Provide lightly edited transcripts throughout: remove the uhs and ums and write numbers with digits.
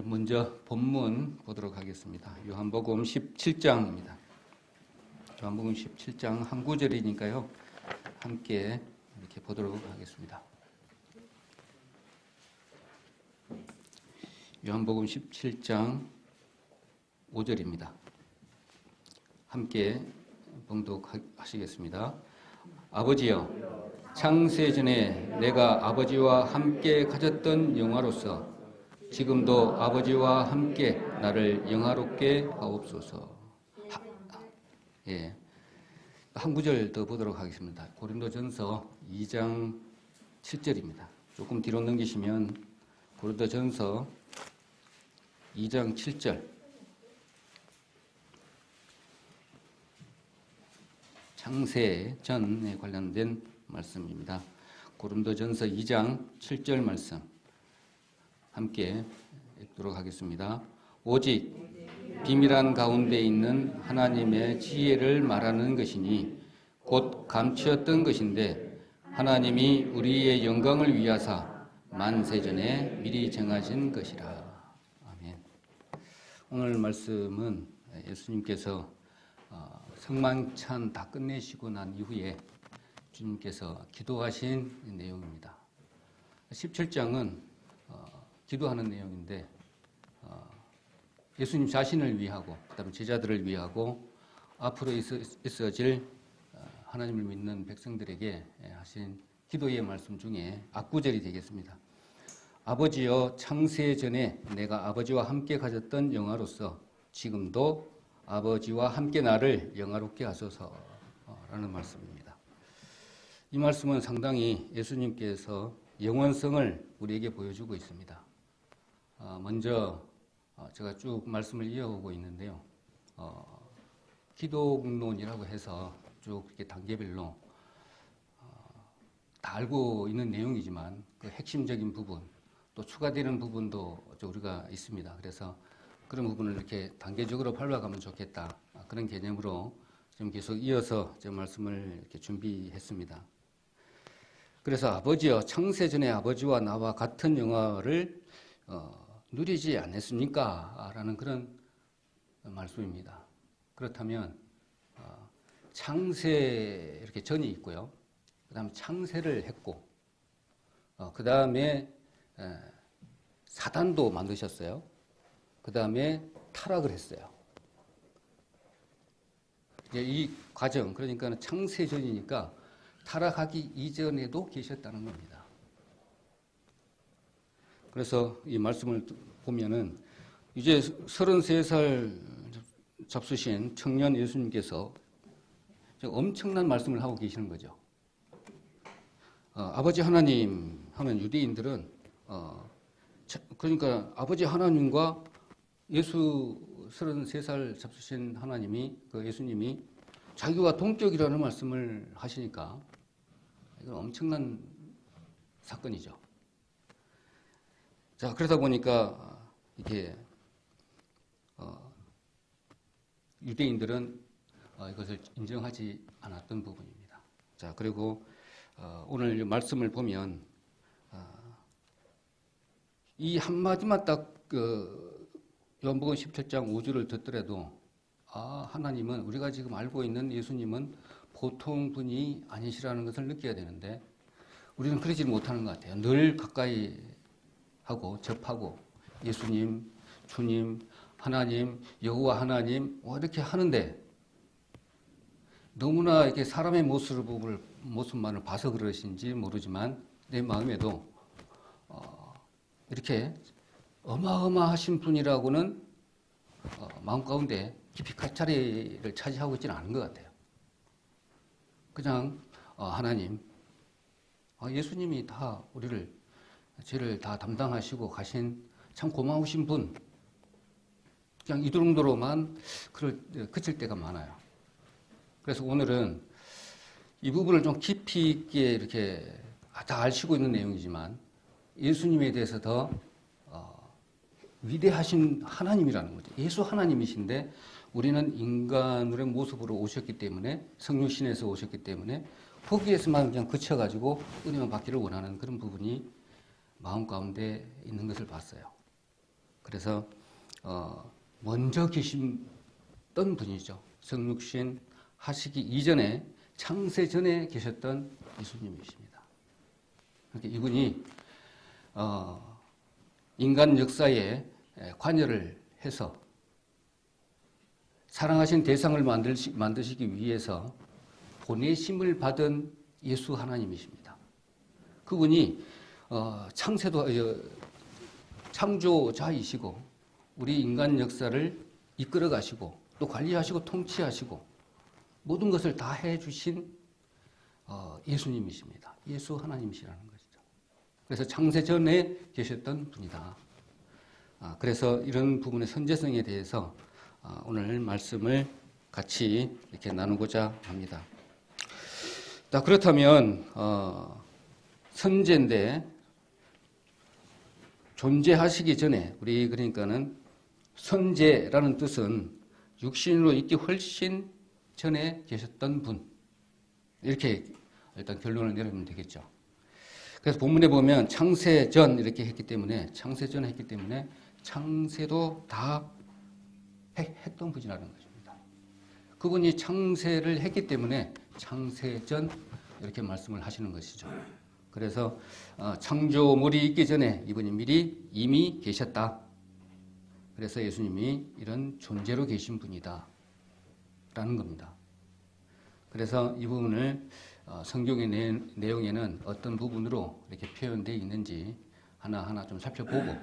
먼저 본문 보도록 하겠습니다. 요한복음 17장입니다. 요한복음 17장 한 구절이니까요. 함께 이렇게 보도록 하겠습니다. 요한복음 17장 5절입니다. 함께 봉독하시겠습니다. 아버지여, 창세전에 내가 아버지와 함께 가졌던 영화로서 지금도 아버지와 함께 나를 영화롭게 하옵소서. 한 구절 더 보도록 하겠습니다. 고린도전서 2장 7절입니다. 조금 뒤로 넘기시면 고린도전서 2장 7절. 창세전에 관련된 말씀입니다. 고린도전서 2장 7절 말씀 함께 읽도록 하겠습니다. 오직 비밀한 가운데 있는 하나님의 지혜를 말하는 것이니 곧 감추었던 것인데 하나님이 우리의 영광을 위하사 만세전에 미리 정하신 것이라. 아멘. 오늘 말씀은 예수님께서 성만찬 다 끝내시고 난 이후에 주님께서 기도하신 내용입니다. 17장은 기도하는 내용인데 예수님 자신을 위하고 그다음에 제자들을 위하고 앞으로 있어질 하나님을 믿는 백성들에게 하신 기도의 말씀 중에 앞구절이 되겠습니다. 아버지여, 창세전에 내가 아버지와 함께 가졌던 영화로서 지금도 아버지와 함께 나를 영화롭게 하소서라는 말씀입니다. 이 말씀은 상당히 예수님께서 영원성을 우리에게 보여주고 있습니다. 먼저 제가 쭉 말씀을 이어오고 있는데요. 기독론이라고 해서 쭉 이렇게 단계별로 다 알고 있는 내용이지만 그 핵심적인 부분 또 추가되는 부분도 우리가 있습니다. 그래서 그런 부분을 이렇게 단계적으로 밟아가면 좋겠다. 그런 개념으로 좀 계속 이어서 제 말씀을 이렇게 준비했습니다. 그래서 아버지여, 창세전에 아버지와 나와 같은 영화를 누리지 않았습니까? 라는 그런 말씀입니다. 그렇다면 창세 이렇게 전이 있고요. 그 다음에 창세를 했고 그 다음에 사단도 만드셨어요. 그 다음에 타락을 했어요. 이제 이 과정, 그러니까 창세전이니까 타락하기 이전에도 계셨다는 겁니다. 그래서 이 말씀을 보면은 이제 33살 잡수신 청년 예수님께서 엄청난 말씀을 하고 계시는 거죠. 아버지 하나님 하면 유대인들은 그러니까 아버지 하나님과 예수 33살 잡수신 하나님이 그 예수님이 자기와 동격이라는 말씀을 하시니까 이건 엄청난 사건이죠. 자, 그러다 보니까 이게 유대인들은 이것을 인정하지 않았던 부분입니다. 자, 그리고 오늘 말씀을 보면 이 한마디만 딱 요한복음 17장 5절을 듣더라도 하나님은 우리가 지금 알고 있는 예수님은 보통 분이 아니시라는 것을 느껴야 되는데 우리는 그러지 못하는 것 같아요. 늘 가까이 하고 접하고 예수님, 주님, 하나님, 여호와 하나님 이렇게 하는데 너무나 이렇게 사람의 모습만을 봐서 그러신지 모르지만 내 마음에도 이렇게 어마어마하신 분이라고는 마음 가운데 깊이 자리를 차지하고 있지는 않은 것 같아요. 그냥 하나님, 예수님이 다 우리를 죄를 다 담당하시고 가신 참 고마우신 분, 그냥 이 정도로만 그칠 때가 많아요. 그래서 오늘은 이 부분을 좀 깊이 있게 이렇게 다 아시고 있는 내용이지만 예수님에 대해서 더 위대하신 하나님이라는 거죠. 예수 하나님이신데 우리는 인간의 모습으로 오셨기 때문에 성육신에서 오셨기 때문에 거기에서만 그냥 그쳐가지고 은혜만 받기를 원하는 그런 부분이 마음 가운데 있는 것을 봤어요. 그래서 먼저 계셨던 분이죠. 성육신 하시기 이전에 창세 전에 계셨던 예수님이십니다. 그러니까 이분이 인간 역사에 관여를 해서 사랑하신 대상을 만드시기 위해서 보내심을 받은 예수 하나님이십니다. 그분이 창조자이시고 우리 인간 역사를 이끌어 가시고 또 관리하시고 통치하시고 모든 것을 다 해주신 예수님이십니다. 예수 하나님이시라는 것이죠. 그래서 창세 전에 계셨던 분이다. 그래서 이런 부분의 선제성에 대해서 오늘 말씀을 같이 이렇게 나누고자 합니다. 자, 그렇다면 선제인데 존재하시기 전에 우리 그러니까는 선제라는 뜻은 육신으로 있기 훨씬 전에 계셨던 분 이렇게 일단 결론을 내리면 되겠죠. 그래서 본문에 보면 창세전 이렇게 했기 때문에 창세전 했기 때문에 창세도 다 했던 분이라는 것입니다. 그분이 창세를 했기 때문에 창세전 이렇게 말씀을 하시는 것이죠. 그래서 창조물이 있기 전에 이분이 미리 이미 계셨다. 그래서 예수님이 이런 존재로 계신 분이다 라는 겁니다. 그래서 이 부분을 성경의 내용에는 어떤 부분으로 이렇게 표현되어 있는지 하나하나 좀 살펴보고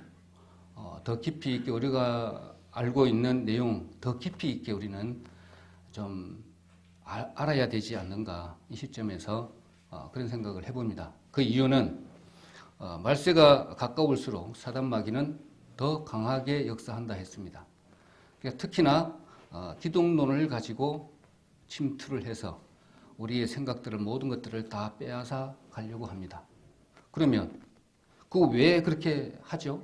더 깊이 있게 우리가 알고 있는 내용 더 깊이 있게 우리는 좀 알아야 되지 않는가 이 시점에서 그런 생각을 해봅니다. 그 이유는 말세가 가까울수록 사단 마귀는 더 강하게 역사한다 했습니다. 그러니까 특히나 기독론을 가지고 침투를 해서 우리의 생각들을 모든 것들을 다 빼앗아 가려고 합니다. 그러면 그거 왜 그렇게 하죠?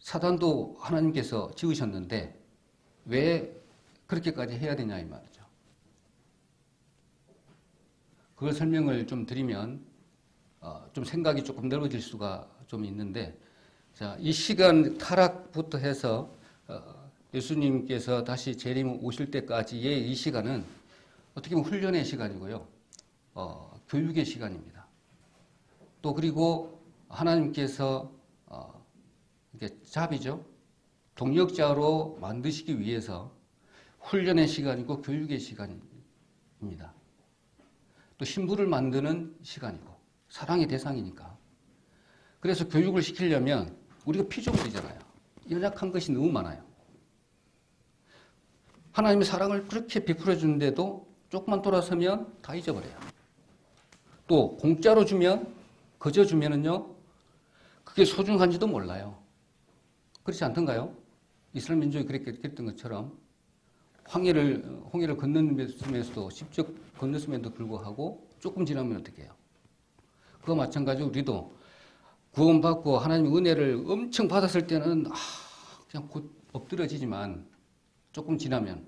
사단도 하나님께서 지으셨는데 왜 그렇게까지 해야 되냐 이 말이죠. 그걸 설명을 좀 드리면 좀 생각이 조금 넓어질 수가 좀 있는데, 자, 이 시간 타락부터 해서 예수님께서 다시 재림 오실 때까지의 이 시간은 어떻게 보면 훈련의 시간이고요, 교육의 시간입니다. 또 그리고 하나님께서 이게 잡이죠. 동력자로 만드시기 위해서 훈련의 시간이고 교육의 시간입니다. 또 신부를 만드는 시간이고 사랑의 대상이니까. 그래서 교육을 시키려면 우리가 피조물이잖아요. 연약한 것이 너무 많아요. 하나님의 사랑을 그렇게 베풀어 주는데도 조금만 돌아서면 다 잊어버려요. 또 공짜로 주면, 거저 주면은요, 그게 소중한지도 몰라요. 그렇지 않던가요? 이스라엘 민족이 그렇게 했던 것처럼 홍해를 건넜음에서도 직접 건넜음에도 불구하고 조금 지나면 어떻게 해요? 그와 마찬가지로 우리도 구원받고 하나님의 은혜를 엄청 받았을 때는 그냥 곧 엎드러지지만 조금 지나면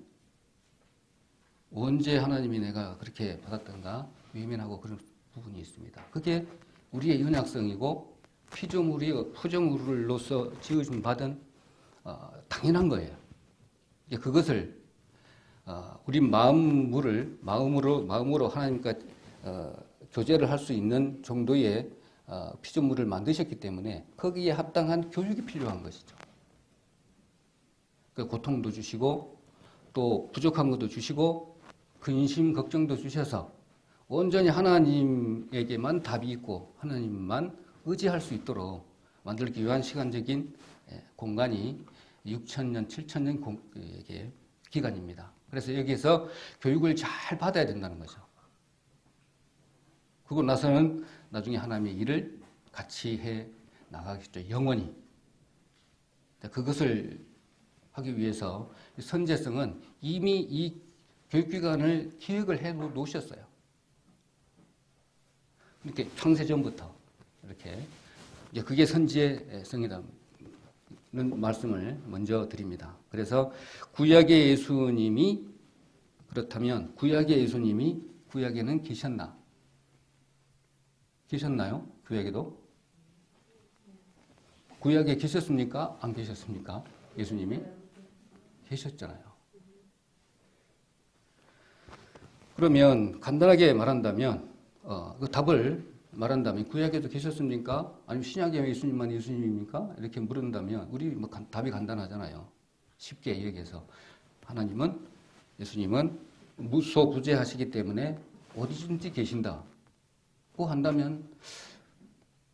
언제 하나님이 내가 그렇게 받았던가 외면하고 그런 부분이 있습니다. 그게 우리의 연약성이고 피조물로서 지으심 받은 당연한 거예요. 그것을 우리 마음으로 하나님과 교제를 할 수 있는 정도의 피조물을 만드셨기 때문에 거기에 합당한 교육이 필요한 것이죠. 고통도 주시고 또 부족한 것도 주시고 근심 걱정도 주셔서 온전히 하나님에게만 답이 있고 하나님만 의지할 수 있도록 만들기 위한 시간적인 공간이 6,000년, 7,000년 기간입니다. 그래서 여기에서 교육을 잘 받아야 된다는 거죠. 그러고 나서는 나중에 하나님의 일을 같이 해 나가겠죠. 영원히. 그것을 하기 위해서 선제성은 이미 이 교육기관을 기획을 해 놓으셨어요. 이렇게 창세전부터 이렇게 이제 그게 선제성이라는 말씀을 먼저 드립니다. 그래서 구약의 예수님이 그렇다면 구약의 예수님이 구약에는 계셨나? 계셨나요? 구약에도? 구약에 계셨습니까? 안 계셨습니까? 예수님이? 계셨잖아요. 그러면 간단하게 말한다면 그 답을 말한다면 구약에도 계셨습니까? 아니면 신약에 예수님만 예수님입니까? 이렇게 물은다면 우리 뭐 답이 간단하잖아요. 쉽게 얘기해서 하나님은 예수님은 무소부재하시기 때문에 어디든지 계신다고 한다면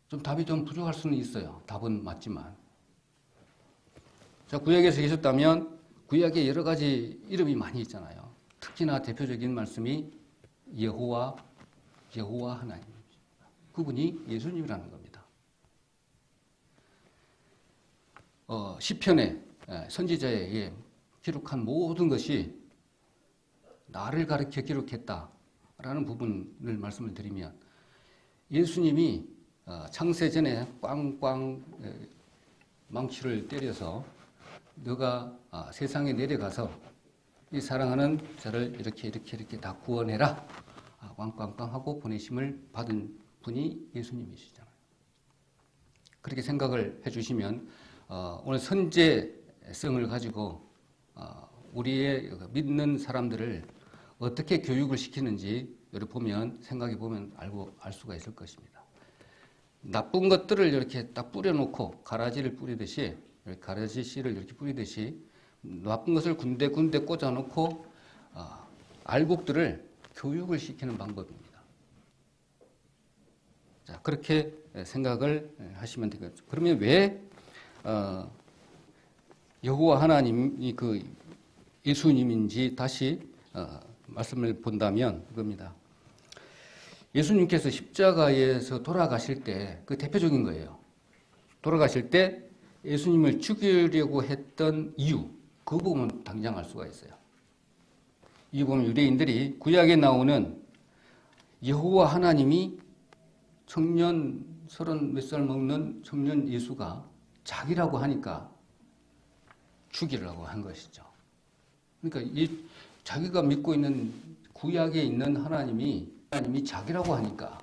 좀 답이 좀 부족할 수는 있어요. 답은 맞지만. 자, 구약에서 계셨다면 구약에 여러 가지 이름이 많이 있잖아요. 특히나 대표적인 말씀이 여호와 하나님. 그분이 예수님이라는 겁니다. 시편에 선지자에게 기록한 모든 것이 나를 가리켜 기록했다라는 부분을 말씀을 드리면 예수님이 창세전에 꽝꽝 망치를 때려서 너가 세상에 내려가서 이 사랑하는 저를 이렇게 다 구원해라. 꽝꽝꽝 하고 보내심을 받은 분이 예수님이시잖아요. 그렇게 생각을 해주시면 오늘 선제성을 가지고 우리의 믿는 사람들을 어떻게 교육을 시키는지 이렇게 보면 생각해 보면 알 수가 있을 것입니다. 나쁜 것들을 이렇게 딱 뿌려놓고 가라지를 뿌리듯이 가라지 씨를 이렇게 뿌리듯이 나쁜 것을 군데군데 꽂아놓고 알곡들을 교육을 시키는 방법입니다. 자, 그렇게 생각을 하시면 되겠죠. 그러면 왜 여호와 하나님이 그 예수님인지 다시 말씀을 본다면 이겁니다. 예수님께서 십자가에서 돌아가실 때 그 대표적인 거예요. 돌아가실 때 예수님을 죽이려고 했던 이유, 그 부분은 당장 알 수가 있어요. 이 보면 유대인들이 구약에 나오는 여호와 하나님이 청년 30몇 살 먹는 청년 예수가 자기라고 하니까 죽이려고 한 것이죠. 그러니까 자기가 믿고 있는 구약에 있는 하나님이 자기라고 하니까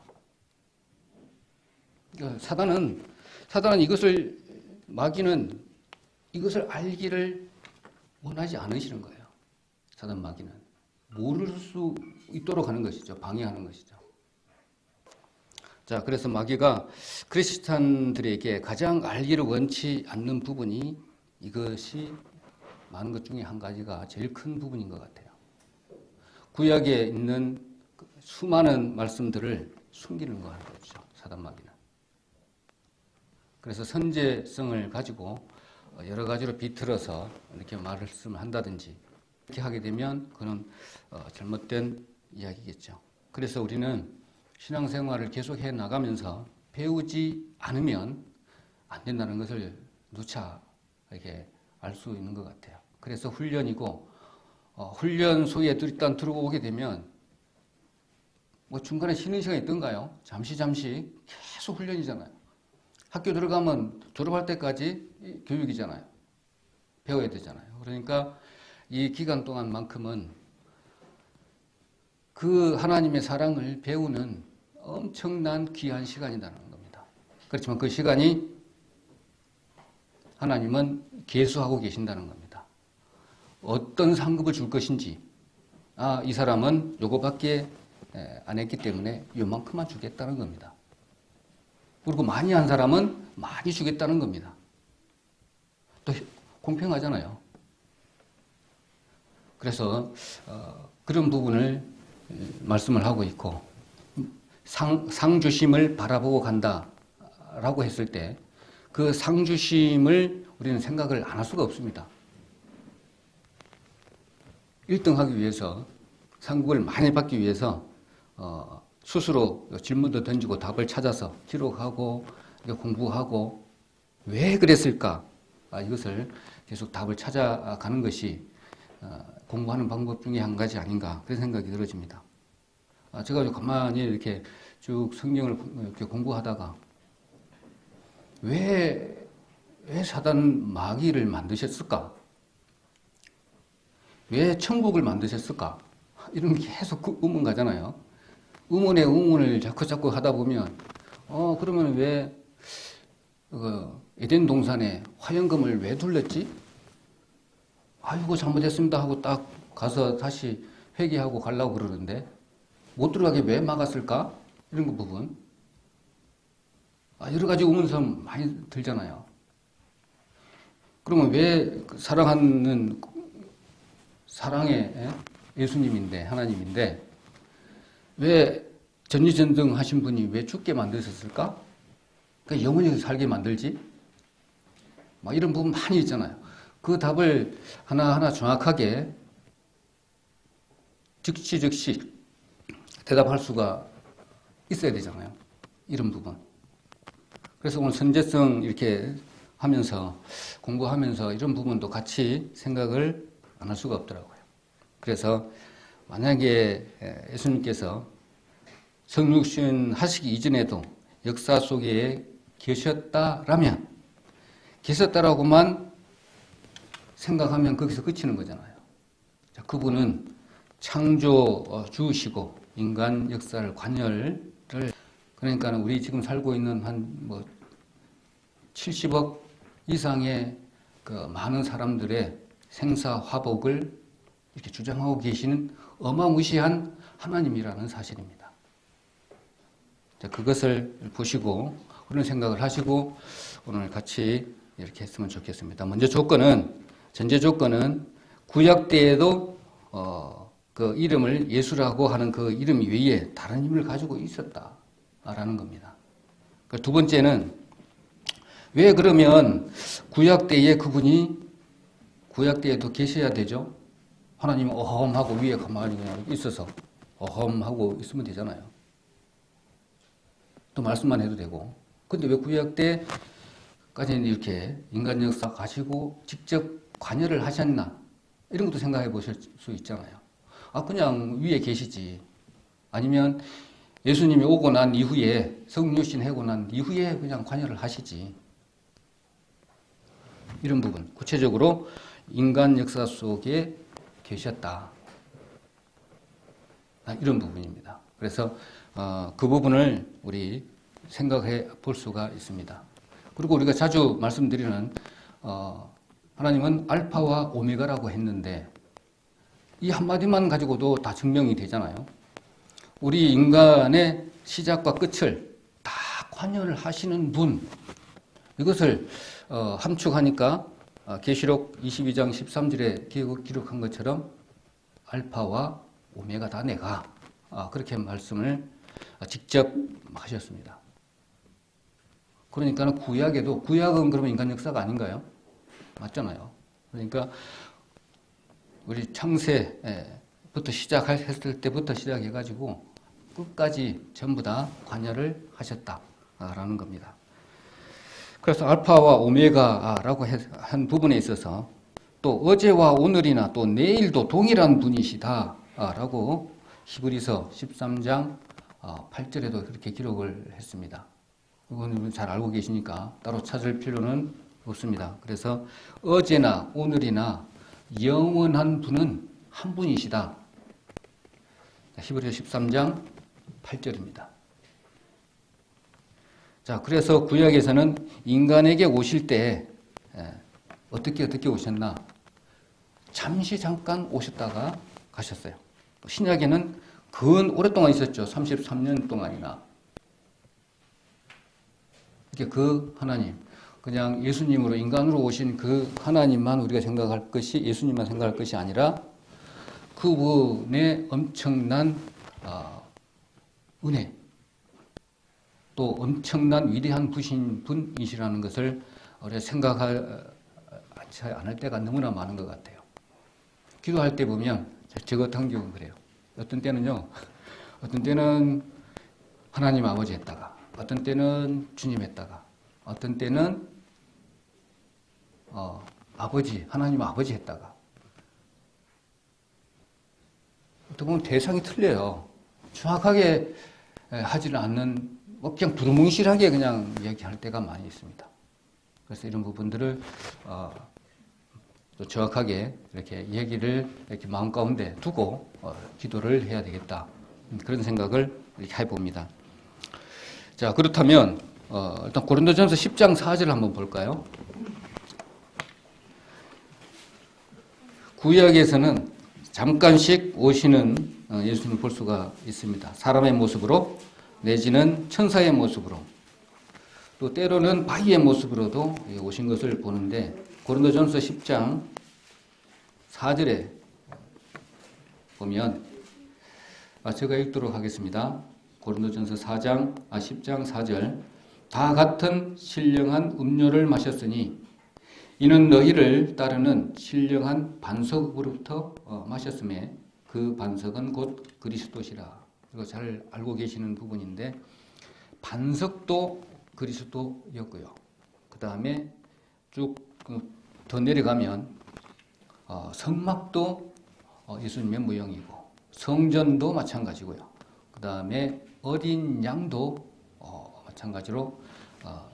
그러니까 사단은 마귀는 이것을 알기를 원하지 않으시는 거예요. 사단 마귀는 모를 수 있도록 하는 것이죠. 방해하는 것이죠. 자, 그래서 마귀가 크리스찬들에게 가장 알기를 원치 않는 부분이 이것이 많은 것 중에 한 가지가 제일 큰 부분인 것 같아요. 구약에 있는 수많은 말씀들을 숨기는 거 하는 거죠. 사단 마귀는. 그래서 선제성을 가지고 여러 가지로 비틀어서 이렇게 말씀을 한다든지 이렇게 하게 되면 그건 잘못된 이야기겠죠. 그래서 우리는 신앙생활을 계속해 나가면서 배우지 않으면 안 된다는 것을 누차 이렇게 알 수 있는 것 같아요. 그래서 훈련이고 훈련소에 일단 들어오게 되면 뭐 중간에 쉬는 시간이 있던가요? 잠시 계속 훈련이잖아요. 학교 들어가면 졸업할 때까지 교육이잖아요. 배워야 되잖아요. 그러니까 이 기간 동안만큼은 그 하나님의 사랑을 배우는 엄청난 귀한 시간이라는 겁니다. 그렇지만 그 시간이 하나님은 계수하고 계신다는 겁니다. 어떤 상급을 줄 것인지, 이 사람은 요거밖에 안 했기 때문에 요만큼만 주겠다는 겁니다. 그리고 많이 한 사람은 많이 주겠다는 겁니다. 또 공평하잖아요. 그래서 그런 부분을 말씀을 하고 있고 상주심을 바라보고 간다라고 했을 때 그 상주심을 우리는 생각을 안 할 수가 없습니다. 1등 하기 위해서 상급을 많이 받기 위해서 스스로 질문도 던지고 답을 찾아서 기록하고 공부하고 왜 그랬을까? 이것을 계속 답을 찾아가는 것이 공부하는 방법 중에 한 가지 아닌가 그런 생각이 들어집니다. 제가 가만히 이렇게 쭉 성경을 이렇게 공부하다가 왜 사단 마귀를 만드셨을까? 왜 천국을 만드셨을까? 이런 게 계속 의문 가잖아요. 의문에 의문을 자꾸 하다 보면 그러면 왜 에덴 동산에 화영금을 왜 둘렀지? 아이고 잘못했습니다 하고 딱 가서 다시 회개하고 가려고 그러는데 못 들어가게 왜 막았을까? 이런 그 부분. 여러 가지 의문점 많이 들잖아요. 그러면 왜 사랑하는 사랑의 예수님인데 하나님인데 왜 전지전능 하신 분이 왜 죽게 만드셨을까? 그러니까 영원히 살게 만들지? 막 이런 부분 많이 있잖아요. 그 답을 하나하나 정확하게 즉시 대답할 수가 있어야 되잖아요. 이런 부분. 그래서 오늘 선제성 이렇게 하면서 공부하면서 이런 부분도 같이 생각을 안 할 수가 없더라고요. 그래서 만약에 예수님께서 성육신 하시기 이전에도 역사 속에 계셨다라면 계셨다라고만 생각하면 거기서 그치는 거잖아요. 자, 그분은 창조주시고 인간 역사를 관여를 그러니까 우리 지금 살고 있는 한 70억 이상의 그 많은 사람들의 생사화복을 이렇게 주장하고 계시는 어마무시한 하나님이라는 사실입니다. 자, 그것을 보시고 그런 생각을 하시고 오늘 같이 이렇게 했으면 좋겠습니다. 먼저 전제 조건은 구약 때에도 그 이름을 예수라고 하는 그 이름 외에 다른 이름을 가지고 있었다라는 겁니다. 두 번째는 왜 그러면 구약 때에 그분이 구약 때에도 계셔야 되죠? 하나님은 어험하고 위에 가만히 그냥 있어서 어험하고 있으면 되잖아요. 또 말씀만 해도 되고. 근데 왜 구약 때까지는 이렇게 인간 역사 가시고 직접 관여를 하셨나? 이런 것도 생각해 보실 수 있잖아요. 그냥 위에 계시지. 아니면 예수님이 오고 난 이후에 성육신 하고 난 이후에 그냥 관여를 하시지. 이런 부분. 구체적으로 인간 역사 속에 계셨다. 이런 부분입니다. 그래서 그 부분을 우리 생각해 볼 수가 있습니다. 그리고 우리가 자주 말씀드리는 하나님은 알파와 오메가라고 했는데 이 한마디만 가지고도 다 증명이 되잖아요. 우리 인간의 시작과 끝을 다 관여를 하시는 분. 이것을 함축하니까 계시록 22장 13절에 기록한 것처럼 알파와 오메가다 내가 그렇게 말씀을 직접 하셨습니다. 그러니까 구약은 그러면 인간 역사가 아닌가요? 맞잖아요. 그러니까 우리 창세부터 시작했을 때부터 시작해가지고 끝까지 전부 다 관여를 하셨다라는 겁니다. 그래서 알파와 오메가라고 한 부분에 있어서 또 어제와 오늘이나 또 내일도 동일한 분이시다라고 히브리서 13장 8절에도 그렇게 기록을 했습니다. 이건 잘 알고 계시니까 따로 찾을 필요는 없습니다. 그래서 어제나 오늘이나 영원한 분은 한 분이시다. 히브리서 13장 8절입니다. 자, 그래서 구약에서는 인간에게 오실 때 어떻게 오셨나? 잠깐 오셨다가 가셨어요. 신약에는 근 오랫동안 있었죠. 33년 동안이나. 이렇게 그 하나님, 그냥 예수님으로 인간으로 오신 그 하나님만 우리가 생각할 것이 예수님만 생각할 것이 아니라 그분의 엄청난 은혜, 또 엄청난 위대한 분이시라는 것을 우리가 생각하지 않을 때가 너무나 많은 것 같아요. 기도할 때 보면 저 같은 경우는 그래요. 어떤 때는요, 어떤 때는 하나님 아버지 했다가, 어떤 때는 주님 했다가, 어떤 때는 하나님 아버지 했다가, 어떻게 보면 대상이 틀려요. 정확하게 하지는 않는, 그냥 두루뭉실하게 그냥 이야기할 때가 많이 있습니다. 그래서 이런 부분들을 또 정확하게 이렇게 얘기를 이렇게 마음 가운데 두고 기도를 해야 되겠다. 그런 생각을 이렇게 해봅니다. 자, 그렇다면 일단 고린도전서 10장 4절 한번 볼까요? 구약에서는 잠깐씩 오시는 예수님을 볼 수가 있습니다. 사람의 모습으로 내지는 천사의 모습으로 또 때로는 바위의 모습으로도 오신 것을 보는데 고린도전서 10장 4절에 보면 제가 읽도록 하겠습니다. 고린도전서 10장 4절 다 같은 신령한 음료를 마셨으니 이는 너희를 따르는 신령한 반석으로부터 마셨음에 그 반석은 곧 그리스도시라. 이거 잘 알고 계시는 부분인데 반석도 그리스도였고요. 그 다음에 쭉 더 내려가면 성막도 예수님의 모형이고 성전도 마찬가지고요. 그 다음에 어린 양도 마찬가지로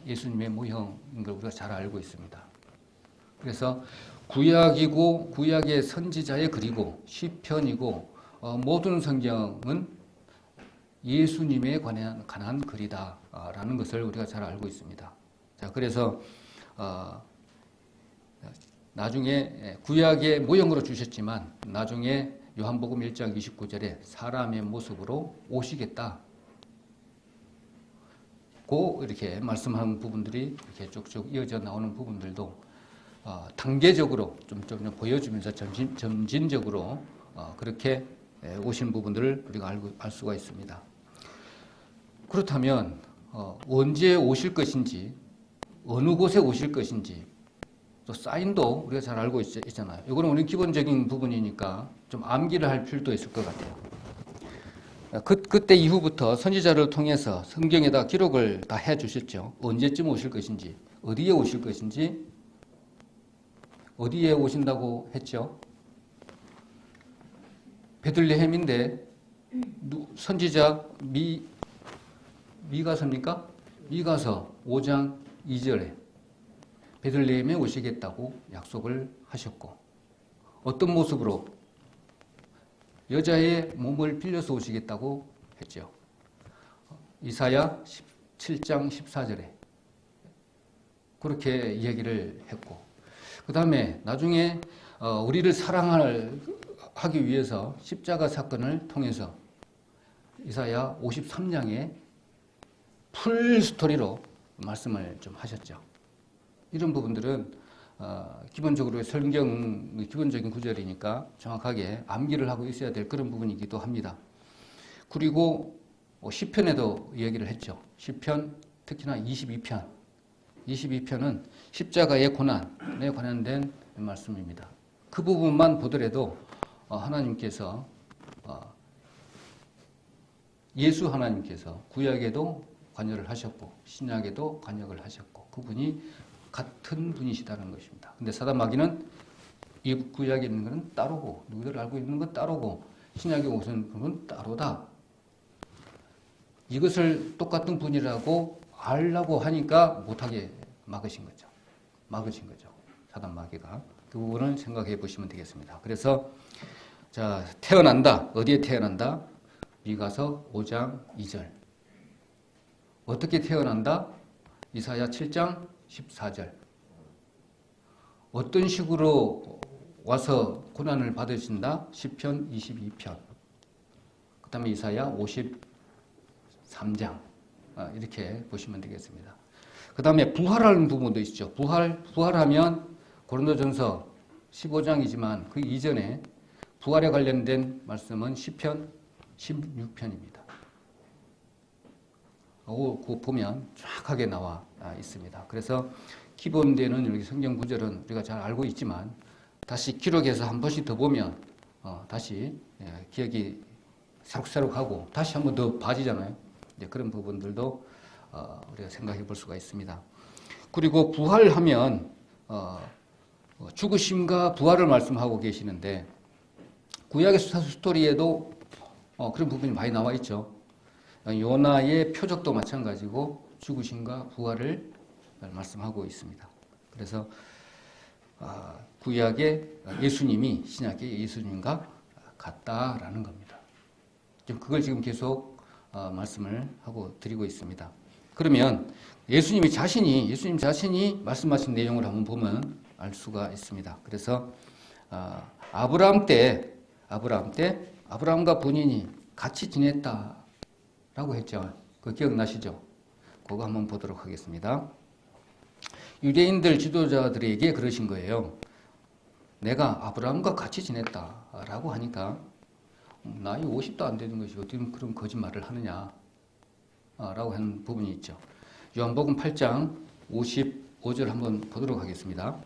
예수님의 모형인 걸 우리가 잘 알고 있습니다. 그래서 구약이고 구약의 선지자의 글이고 시편이고 모든 성경은 예수님에 관한 글이다라는 것을 우리가 잘 알고 있습니다. 자, 그래서 나중에 구약의 모형으로 주셨지만 나중에 요한복음 1장 29절에 사람의 모습으로 오시겠다. 고 이렇게 말씀하는 부분들이 이렇게 쭉쭉 이어져 나오는 부분들도 단계적으로 좀 보여주면서 점진적으로 그렇게 오신 부분들을 우리가 알 수가 있습니다. 그렇다면 언제 오실 것인지 어느 곳에 오실 것인지 또 사인도 우리가 잘 알고 있잖아요. 이거는 우리 기본적인 부분이니까 좀 암기를 할 필요도 있을 것 같아요. 그때 이후부터 선지자를 통해서 성경에다 기록을 다 해주셨죠. 언제쯤 오실 것인지, 어디에 오실 것인지, 어디에 오신다고 했죠. 베들레헴인데 선지자 미가서입니까? 미가서 5장 2절에 베들레헴에 오시겠다고 약속을 하셨고 어떤 모습으로? 여자의 몸을 빌려서 오시겠다고 했죠. 이사야 7장 14절에 그렇게 이야기를 했고 그 다음에 나중에 우리를 사랑하기 위해서 십자가 사건을 통해서 이사야 53장에 풀 스토리로 말씀을 좀 하셨죠. 이런 부분들은 기본적으로 성경 기본적인 구절이니까 정확하게 암기를 하고 있어야 될 그런 부분이기도 합니다. 그리고 시편에도 얘기를 했죠. 시편 특히나 22편은 십자가의 고난에 관련된 말씀입니다. 그 부분만 보더라도 하나님께서 예수 하나님께서 구약에도 관여를 하셨고 신약에도 관여를 하셨고 그분이 같은 분이시다는 것입니다. 근데 사단 마귀는 이 구약에 있는 것은 따로고 누구들 알고 있는 건 따로고 신약에 오신 분은 따로다. 이것을 똑같은 분이라고 알라고 하니까 못하게 막으신 거죠. 사단 마귀가. 그 부분을 생각해 보시면 되겠습니다. 그래서 자 태어난다. 어디에 태어난다? 미가서 5장 2절. 어떻게 태어난다? 이사야 7장 14절. 어떤 식으로 와서 고난을 받으신다? 시편 22편. 그 다음에 이사야 53장. 이렇게 보시면 되겠습니다. 그 다음에 부활하는 부분도 있죠. 부활하면 고린도전서 15장이지만 그 이전에 부활에 관련된 말씀은 시편 16편입니다. 그거 보면 정확하게 나와 있습니다. 그래서 기본되는 여기 성경 구절은 우리가 잘 알고 있지만 다시 기록해서 한 번씩 더 보면 다시 기억이 새록새록하고 다시 한 번 더 봐지잖아요. 이제 그런 부분들도 우리가 생각해 볼 수가 있습니다. 그리고 부활하면 죽으심과 부활을 말씀하고 계시는데 구약의 스토리에도 그런 부분이 많이 나와 있죠. 요나의 표적도 마찬가지고 죽으심과 부활을 말씀하고 있습니다. 그래서 구약의 예수님이 신약의 예수님과 같다라는 겁니다. 그걸 지금 계속 말씀을 하고 드리고 있습니다. 그러면 예수님 자신이 말씀하신 내용을 한번 보면 알 수가 있습니다. 그래서 아브라함과 본인이 같이 지냈다라고 했죠. 그거 기억나시죠? 그거 한번 보도록 하겠습니다. 유대인들 지도자들에게 그러신 거예요. 내가 아브라함과 같이 지냈다라고 하니까 나이 50도 안 되는 것이 어떻게 그런 거짓말을 하느냐 라고 하는 부분이 있죠. 요한복음 8장 55절 한번 보도록 하겠습니다.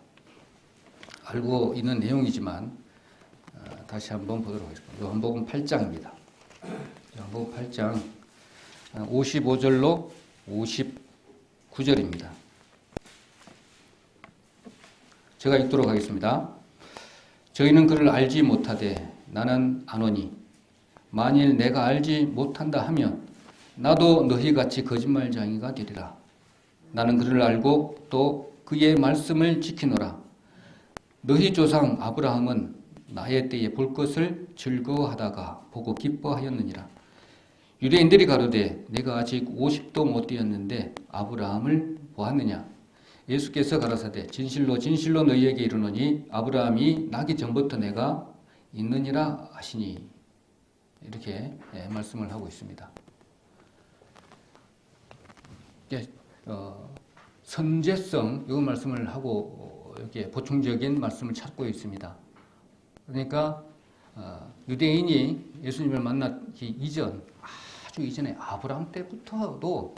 알고 있는 내용이지만 다시 한번 보도록 하겠습니다. 요한복음 8장입니다. 요한복음 8장 55절로 59절입니다. 제가 읽도록 하겠습니다. 저희는 그를 알지 못하되 나는 아노니 만일 내가 알지 못한다 하면 나도 너희같이 거짓말쟁이가 되리라. 나는 그를 알고 또 그의 말씀을 지키노라. 너희 조상 아브라함은 나의 때에 볼 것을 즐거워하다가 보고 기뻐하였느니라. 유대인들이 가로되 내가 아직 50도 못 되었는데 아브라함을 보았느냐. 예수께서 가라사대 진실로 진실로 너희에게 이르노니 아브라함이 나기 전부터 내가 있느니라 하시니. 이렇게 말씀을 하고 있습니다. 선제성 이 말씀을 하고 이렇게 보충적인 말씀을 찾고 있습니다. 그러니까 유대인이 예수님을 만나기 이전 아주 이전에 아브라함 때부터도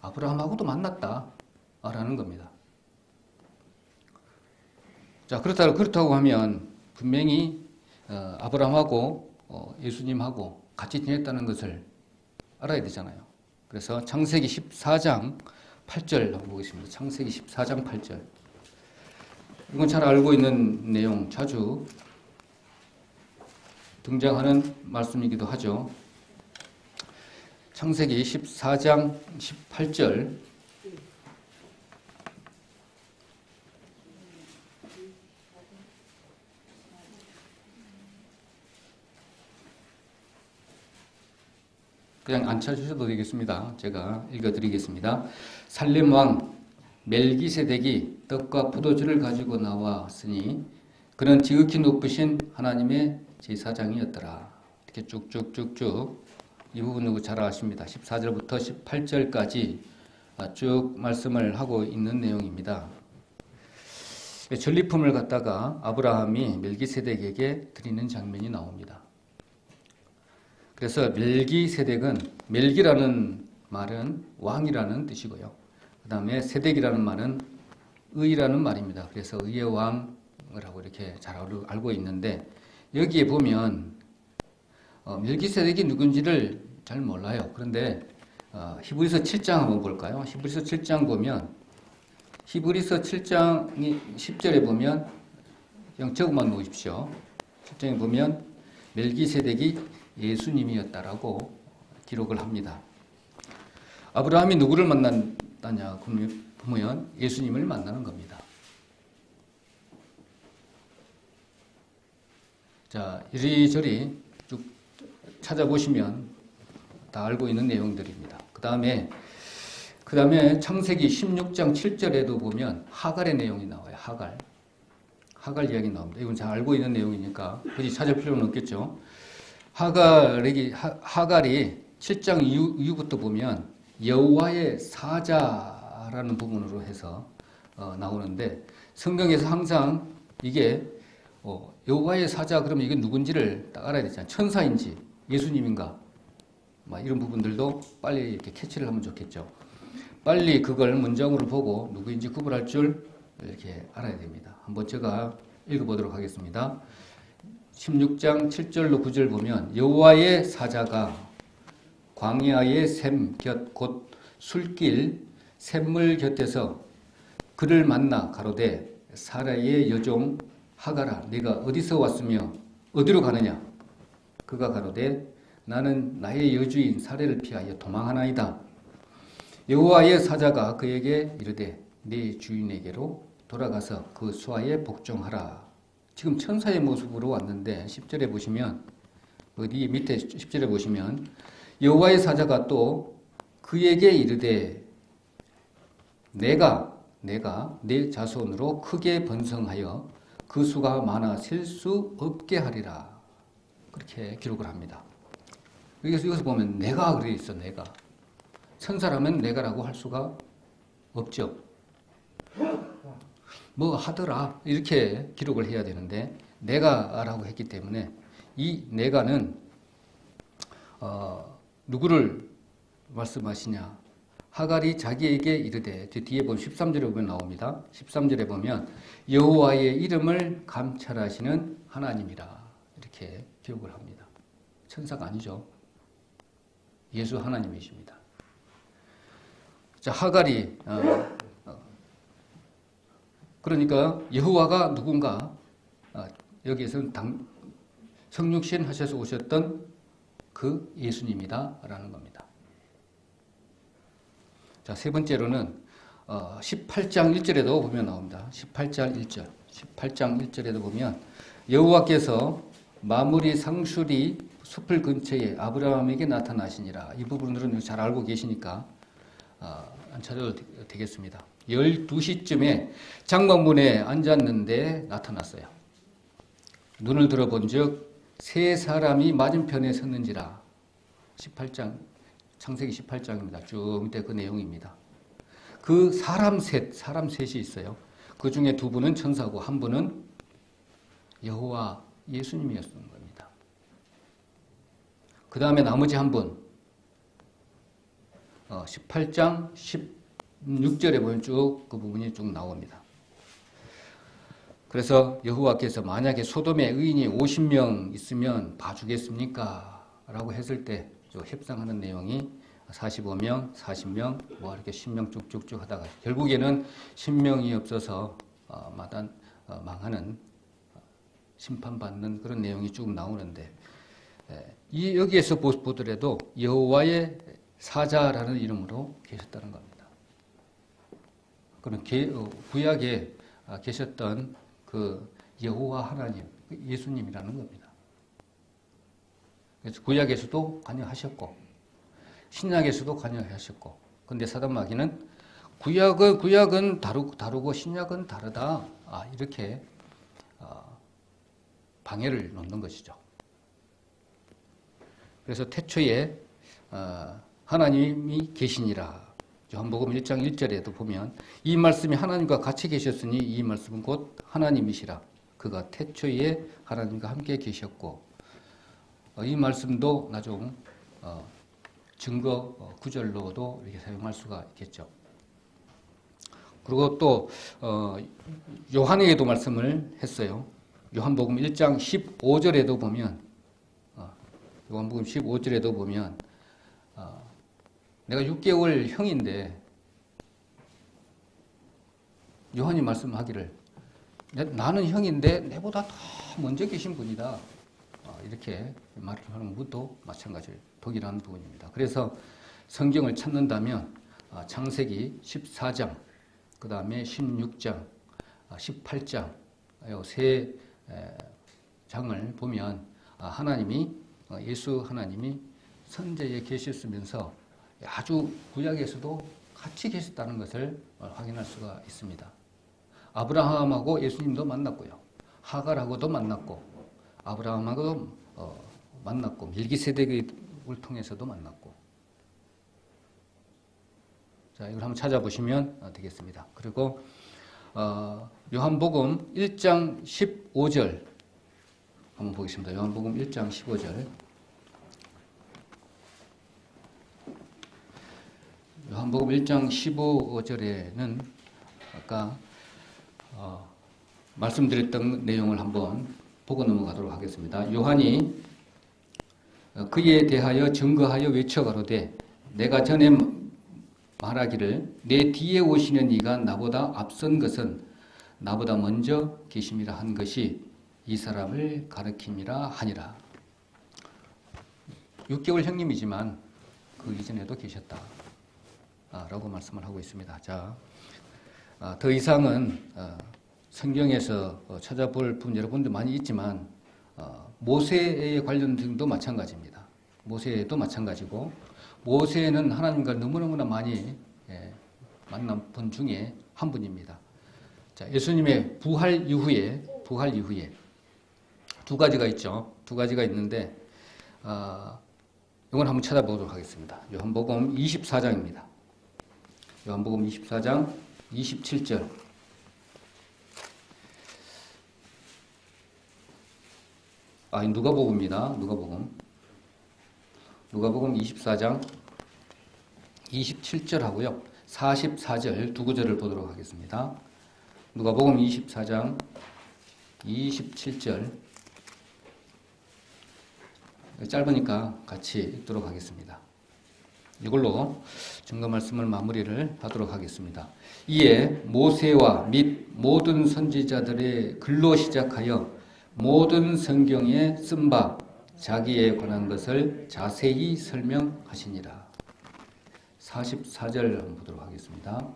아브라함하고도 만났다라는 겁니다. 자, 그렇다고 하면 분명히 아브라함하고 예수님하고 같이 지냈다는 것을 알아야 되잖아요. 그래서 창세기 14장 8절 한번 보겠습니다. 창세기 14장 8절. 이건 잘 알고 있는 내용, 자주 등장하는 말씀이기도 하죠. 창세기 14장 18절. 그냥 안 찾으셔도 되겠습니다. 제가 읽어드리겠습니다. 살렘 왕 멜기세덱이 떡과 포도주를 가지고 나왔으니 그는 지극히 높으신 하나님의 제사장이었더라. 이렇게 쭉쭉쭉쭉 이 부분을 잘 아십니다. 14절부터 18절까지 쭉 말씀을 하고 있는 내용입니다. 전리품을 갖다가 아브라함이 멜기세덱에게 드리는 장면이 나옵니다. 그래서 멜기세덱은 멜기라는 말은 왕이라는 뜻이고요. 그 다음에 세덱이라는 말은 의라는 말입니다. 그래서 의의 왕을 하고 이렇게 잘 알고 있는데 여기에 보면 멜기세덱이 누군지를 잘 몰라요. 그런데 히브리서 7장 한번 볼까요? 히브리서 7장 보면 히브리서 7장이 10절에 보면 그냥 적어만 놓으십시오. 7장에 보면 멜기세덱이 예수님이었다라고 기록을 합니다. 아브라함이 누구를 만났다냐 보면 예수님을 만나는 겁니다. 자, 이리저리 쭉 찾아보시면 다 알고 있는 내용들입니다. 그 다음에 창세기 16장 7절에도 보면 하갈의 내용이 나와요. 하갈 이야기 나옵니다. 이건 잘 알고 있는 내용이니까 굳이 찾을 필요는 없겠죠. 하갈이 7장 이후부터 보면 여호와의 사자라는 부분으로 해서 나오는데 성경에서 항상 이게 여호와의 사자 그러면 이게 누군지를 딱 알아야 되잖아요. 천사인지 예수님인가 막 이런 부분들도 빨리 이렇게 캐치를 하면 좋겠죠. 빨리 그걸 문장으로 보고 누구인지 구분할 줄 이렇게 알아야 됩니다. 한번 제가 읽어보도록 하겠습니다. 16장 7절로 9절 보면 여호와의 사자가 광야의 샘 곁 곧 술길 샘물 곁에서 그를 만나 가로되 사라의 여종 하갈아 네가 어디서 왔으며 어디로 가느냐. 그가 가로되 나는 나의 여주인 사라를 피하여 도망하나이다. 여호와의 사자가 그에게 이르되 네 주인에게로 돌아가서 그 수하에 복종하라. 지금 천사의 모습으로 왔는데 10절에 보시면 어디 밑에 10절에 보시면 여호와의 사자가 또 그에게 이르되 내가 내 자손으로 크게 번성하여 그 수가 많아 셀 수 없게 하리라. 그렇게 기록을 합니다. 여기서 보면 내가 그래 있어. 내가. 천사라면 내가라고 할 수가 없죠. 뭐 하더라 이렇게 기록을 해야 되는데 내가라고 했기 때문에 이 내가는 누구를 말씀하시냐. 하갈이 자기에게 이르되, 뒤에 보면 13절에 보면 나옵니다. 13절에 보면 여호와의 이름을 감찰하시는 하나님이라 이렇게 기록을 합니다. 천사가 아니죠. 예수 하나님이십니다. 자, 하갈이 그러니까 여호와가 누군가 여기에서는 성육신 하셔서 오셨던 그 예수님이다 라는 겁니다. 자, 세 번째로는 18장 1절에도 보면 나옵니다. 18장 1절에도 보면 여호와께서 마무리 상수리 숲을 근처에 아브라함에게 나타나시니라. 이 부분들은 잘 알고 계시니까 안 찾아도 되겠습니다. 12시쯤에 장막문에 앉았는데 나타났어요. 눈을 들어본 즉 세 사람이 맞은편에 섰는지라. 18장 창세기 18장입니다. 쭉 밑에 그 내용입니다. 그 사람 셋이 있어요. 그 중에 두 분은 천사고 한 분은 여호와 예수님이었던 겁니다. 그 다음에 나머지 한 분 18장 16절에 보면 쭉 그 부분이 쭉 나옵니다. 그래서 여호와께서 만약에 소돔에 의인이 50명 있으면 봐주겠습니까? 라고 했을 때 협상하는 내용이 45명, 40명, 뭐 이렇게 10명 쭉쭉쭉 하다가 결국에는 10명이 없어서 망하는 심판받는 그런 내용이 쭉 나오는데 여기에서 보더라도 여호와의 사자라는 이름으로 계셨다는 겁니다. 그런 구약에 계셨던 그 여호와 하나님, 예수님이라는 겁니다. 그래서 구약에서도 관여하셨고 신약에서도 관여하셨고, 근데 사단 마귀는 구약은 다르고 신약은 다르다. 이렇게 방해를 놓는 것이죠. 그래서 태초에 하나님이 계시니라. 요한복음 1장 1절에도 보면 이 말씀이 하나님과 같이 계셨으니 이 말씀은 곧 하나님이시라. 그가 태초에 하나님과 함께 계셨고, 이 말씀도 나중 증거 구절로도 이렇게 사용할 수가 있겠죠. 그리고 또 요한에게도 말씀을 했어요. 요한복음 1장 15절에도 보면 요한복음 15절에도 보면 내가 6개월 형인데 요한이 말씀하기를 나는 형인데 내보다 더 먼저 계신 분이다. 이렇게 말을 하는 것도 마찬가지예요. 독일하는 부분입니다. 그래서 성경을 찾는다면 창세기 14장, 그 다음에 16장, 18장 이 세 장을 보면 예수 하나님이 선제에 계셨으면서 아주 구약에서도 같이 계셨다는 것을 확인할 수가 있습니다. 아브라함하고 예수님도 만났고요. 하갈하고도 만났고 아브라함하고도 만났고 멜기세덱을 통해서도 만났고. 자, 이걸 한번 찾아보시면 되겠습니다. 그리고 요한복음 1장 15절 한번 보겠습니다. 요한복음 1장 15절. 요한복음 1장 15절에는 아까 말씀드렸던 내용을 한번 보고 넘어가도록 하겠습니다. 요한이 그에 대하여 증거하여 외쳐가로되 내가 전에 말하기를 내 뒤에 오시는 이가 나보다 앞선 것은 나보다 먼저 계심이라 한 것이 이 사람을 가르킴이라 하니라. 6개월 형님이지만 그 이전에도 계셨다 라고 말씀을 하고 있습니다. 자, 더 이상은 성경에서 찾아볼 분 여러분들 많이 있지만 모세에 관련된 도 마찬가지입니다. 모세도 마찬가지고 모세는 하나님과 너무너무나 많이 만난 분 중에 한 분입니다. 자, 예수님의 부활 이후에 두 가지가 있죠. 두 가지가 있는데 이건 한번 찾아보도록 하겠습니다. 요한복음 24장입니다. 요한복음 24장 27절. 누가복음입니다. 누가복음 24장 27절 하고요. 44절 두 구절을 보도록 하겠습니다. 누가복음 24장 27절. 짧으니까 같이 읽도록 하겠습니다. 이걸로 증거 말씀을 마무리를 하도록 하겠습니다. 이에 모세와 및 모든 선지자들의 글로 시작하여 모든 성경에 쓴 바 자기에 관한 것을 자세히 설명하시니라. 44절 한번 보도록 하겠습니다.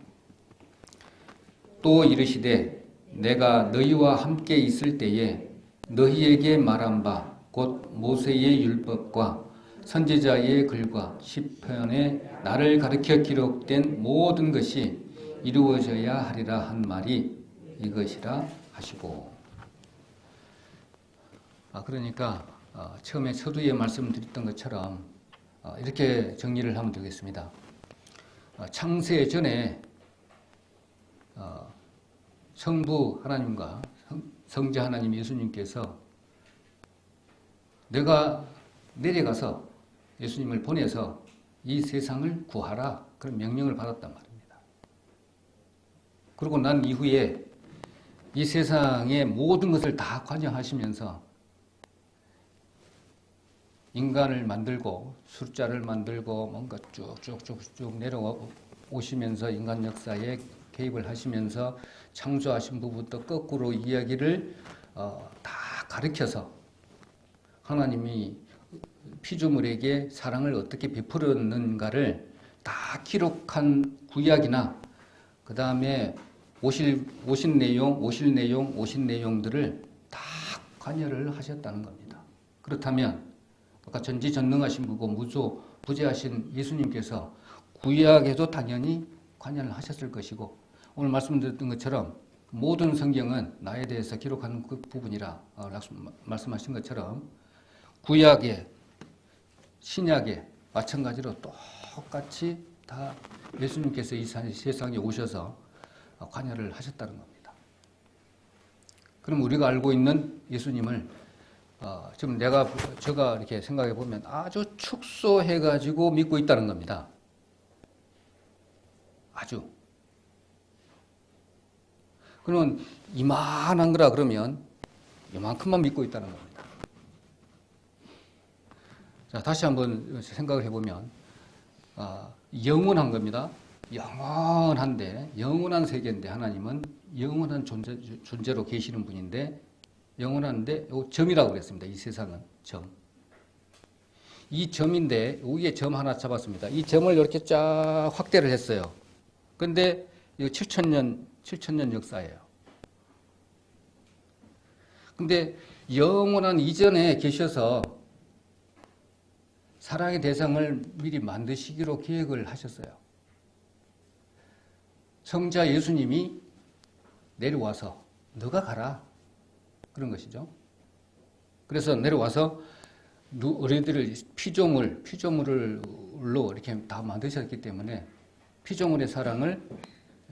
또 이르시되 내가 너희와 함께 있을 때에 너희에게 말한 바 곧 모세의 율법과 선지자의 글과 시편에 나를 가르쳐 기록된 모든 것이 이루어져야 하리라 한 말이 이것이라 하시고. 그러니까 처음에 서두에 말씀드렸던 것처럼 이렇게 정리를 하면 되겠습니다. 창세 전에 성부 하나님과 성자 하나님 예수님께서 내가 내려가서 예수님을 보내서 이 세상을 구하라 그런 명령을 받았단 말입니다. 그리고 난 이후에 이 세상의 모든 것을 다 관여하시면서 인간을 만들고 숫자를 만들고 뭔가 쭉쭉쭉쭉 내려오시면서 인간 역사에 개입을 하시면서 창조하신 부부터 거꾸로 이야기를 다 가르쳐서 하나님이 피조물에게 사랑을 어떻게 베풀었는가를 다 기록한 구약이나 그 다음에 오실 내용들을 다 관여를 하셨다는 겁니다. 그렇다면 아까 전지전능하신 분이고 무소부재하신 예수님께서 구약에도 당연히 관여를 하셨을 것이고 오늘 말씀드렸던 것처럼 모든 성경은 나에 대해서 기록하는 그 부분이라 말씀하신 것처럼 구약에 신약에 마찬가지로 똑같이 다 예수님께서 이 세상에 오셔서 관여를 하셨다는 겁니다. 그럼 우리가 알고 있는 예수님을 지금 제가 이렇게 생각해 보면 아주 축소해가지고 믿고 있다는 겁니다. 아주. 그러면 이만한 거라 그러면 이만큼만 믿고 있다는 겁니다. 자, 다시 한번 생각을 해보면 영원한 겁니다. 영원한 세계인데 하나님은 영원한 존재로 계시는 분인데 영원한데 점이라고 그랬습니다. 이 세상은 점. 이 점인데 위에 점 하나 잡았습니다. 이 점을 이렇게 쫙 확대를 했어요. 근데 이거 7천년 역사예요. 근데 영원한 이전에 계셔서 사랑의 대상을 미리 만드시기로 계획을 하셨어요. 성자 예수님이 내려와서 너가 가라 그런 것이죠. 그래서 내려와서 우리들을 피조물로 이렇게 다 만드셨기 때문에 피조물의 사랑을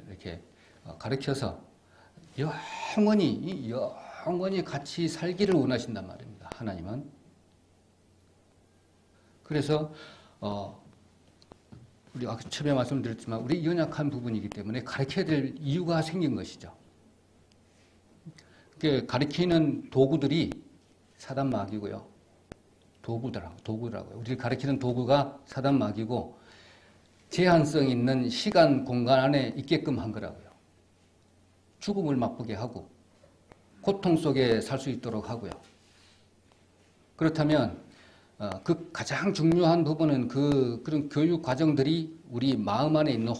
이렇게 가르쳐서 영원히 같이 살기를 원하신단 말입니다. 하나님은. 그래서 우리 아까 처음에 말씀드렸지만 우리 연약한 부분이기 때문에 가르쳐야 될 이유가 생긴 것이죠. 가르치는 도구들이 사단 마귀고요. 도구더라고요. 우리를 가르치는 도구가 사단 마귀고 제한성 있는 시간, 공간 안에 있게끔 한 거라고요. 죽음을 맛보게 하고 고통 속에 살 수 있도록 하고요. 그렇다면 그 가장 중요한 부분은 그런 교육 과정들이 우리 마음 안에 있는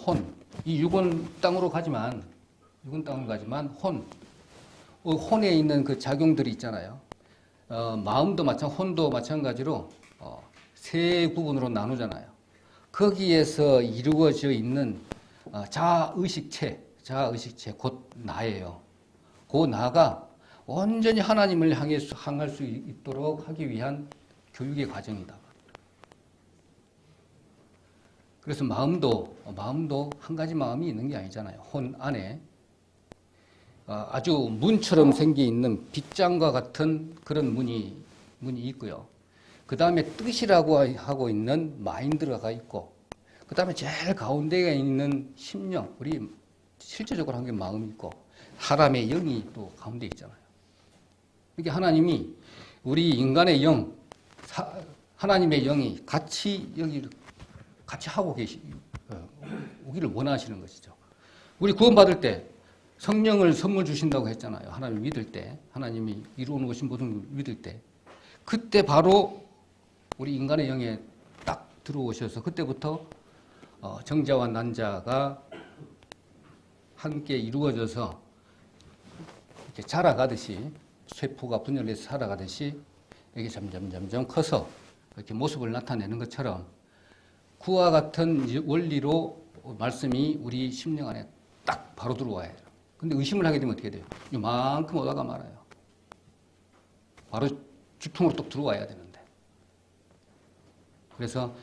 이 육은 땅으로 가지만 혼에 있는 그 작용들이 있잖아요. 혼도 마찬가지로 세 부분으로 나누잖아요. 거기에서 이루어져 있는 자아의식체, 곧 나예요. 그 나가 온전히 하나님을 향할 수 있도록 하기 위한 교육의 과정이다. 그래서 마음도 한 가지 마음이 있는 게 아니잖아요. 혼 안에 아주 문처럼 생겨 있는 빗장과 같은 그런 문이 있고요. 그 다음에 뜻이라고 하고 있는 마인드가 있고, 그 다음에 제일 가운데에 있는 심령, 우리 실제적으로 한 게 마음이 있고, 사람의 영이 또 가운데 있잖아요. 이게 하나님이 우리 인간의 영, 하나님의 영이 같이 하고 오기를 원하시는 것이죠. 우리 구원받을 때 성령을 선물 주신다고 했잖아요. 하나님을 믿을 때, 하나님이 이루어놓은 것인 모든 걸 믿을 때, 그때 바로 우리 인간의 영에 딱 들어오셔서 그때부터 정자와 난자가 함께 이루어져서 이렇게 자라가듯이, 쇠포가 분열해서 자라가듯이 이게 점점 커서 이렇게 모습을 나타내는 것처럼 그와 같은 원리로 말씀이 우리 심령 안에 딱 바로 들어와야 해요. 근데 의심을 하게 되면 어떻게 돼요? 이만큼 오다가 말아요. 바로 주통으로 또 들어와야 되는데. 그래서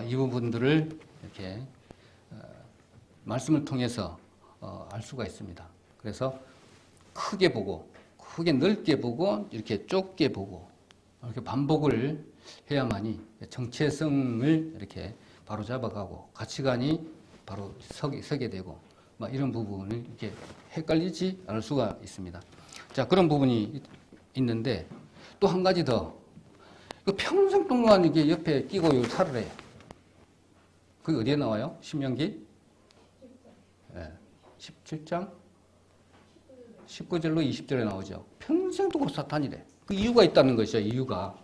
이 부분들을 이렇게 말씀을 통해서 알 수가 있습니다. 그래서 크게 보고, 크게 넓게 보고, 이렇게 좁게 보고, 이렇게 반복을 해야만이 정체성을 이렇게 바로 잡아가고 가치관이 바로 서게 되고 막 이런 부분을 이렇게 헷갈리지 않을 수가 있습니다. 자, 그런 부분이 있는데 또 한 가지 더. 평생 동안 이게 옆에 끼고 살으래요. 그게 어디에 나와요? 신명기? 네. 17장? 19절로 20절에 나오죠. 평생 동안 사탄이래. 그 이유가 있다는 것이죠. 이유가.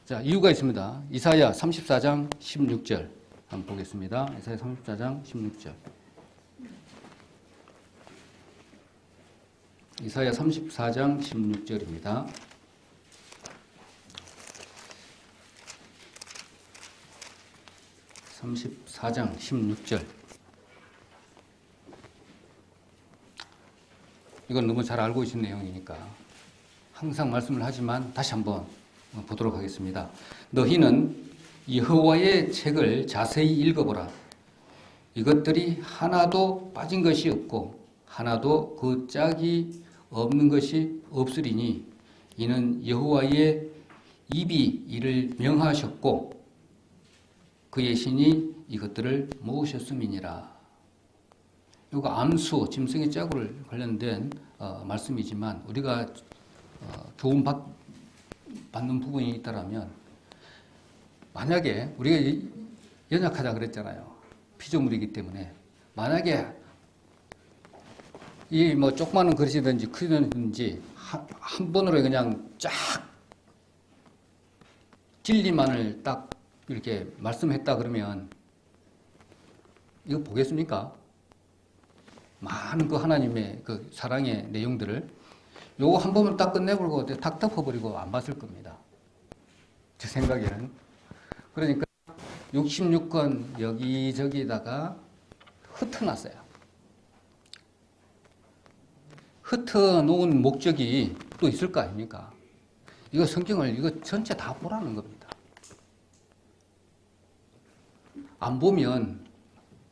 자, 이유가 있습니다. 이사야 34장 16절 한번 보겠습니다. 이사야 34장 16절. 이사야 34장 16절입니다. (34장 16절) 이건 너무 잘 알고 계신 내용이니까 항상 말씀을 하지만 다시 한번 보도록 하겠습니다. 너희는 여호와의 책을 자세히 읽어보라. 이것들이 하나도 빠진 것이 없고 하나도 그 짝이 없는 것이 없으리니 이는 여호와의 입이 이를 명하셨고 그의 신이 이것들을 모으셨음이니라. 이거 암수, 짐승의 짝을 관련된 말씀이지만 우리가 교훈 받는 부분이 있다라면, 만약에 우리가 연약하다 그랬잖아요. 피조물이기 때문에 만약에 이 뭐 조그마한 그릇이든지 크든지 한 번으로 그냥 쫙 진리만을 딱 이렇게 말씀했다 그러면 이거 보겠습니까? 많은 그 하나님의 그 사랑의 내용들을 요거 한 번만 딱 끝내버리고 탁 덮어버리고 안 봤을 겁니다. 제 생각에는. 그러니까 66권 여기저기다가 흩어놨어요. 흩어놓은 목적이 또 있을 거 아닙니까? 이거 성경을 이거 전체 다 보라는 겁니다. 안 보면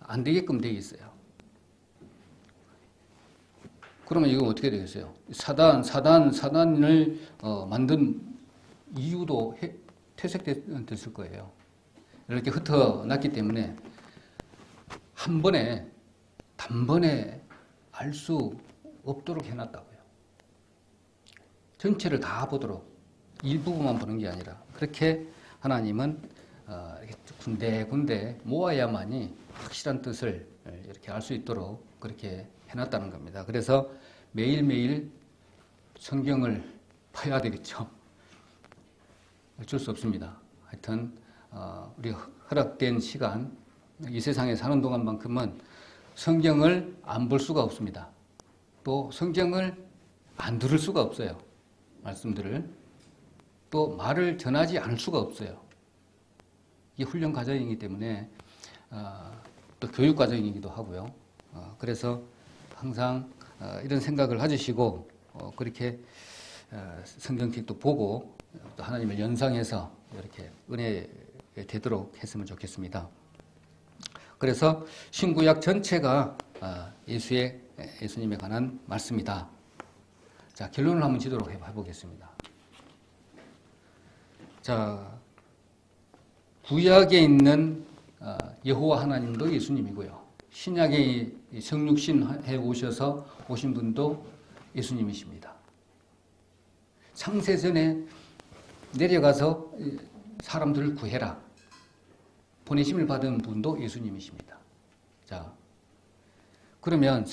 안 되게끔 되어 있어요. 그러면 이거 어떻게 되겠어요? 사단을 만든 이유도 퇴색됐을 거예요. 이렇게 흩어놨기 때문에 단번에 알 수 없도록 해놨다고요. 전체를 다 보도록, 일부분만 보는 게 아니라 그렇게 하나님은 이렇게 군데군데 모아야만이 확실한 뜻을 이렇게 알 수 있도록 그렇게 해놨다는 겁니다. 그래서 매일매일 성경을 봐야 되겠죠. 어쩔 수 없습니다. 하여튼 우리 허락된 시간, 이 세상에 사는 동안만큼은 성경을 안 볼 수가 없습니다. 또 성경을 안 들을 수가 없어요. 말씀들을. 또 말을 전하지 않을 수가 없어요. 이게 훈련 과정이기 때문에 또 교육 과정이기도 하고요. 그래서 항상 이런 생각을 가지시고 그렇게 성경책도 보고 또 하나님을 연상해서 이렇게 은혜 되도록 했으면 좋겠습니다. 그래서 신구약 전체가 예수님에 관한 말씀이다. 자, 결론을 한번 지도록 해보겠습니다. 자, 구약에 있는 여호와 하나님도 예수님이고요. 신약에 성육신 해 오신 분도 예수님이십니다. 창세전에 내려가서 사람들을 구해라. 보내심을 받은 분도 예수님이십니다. 자, 그러면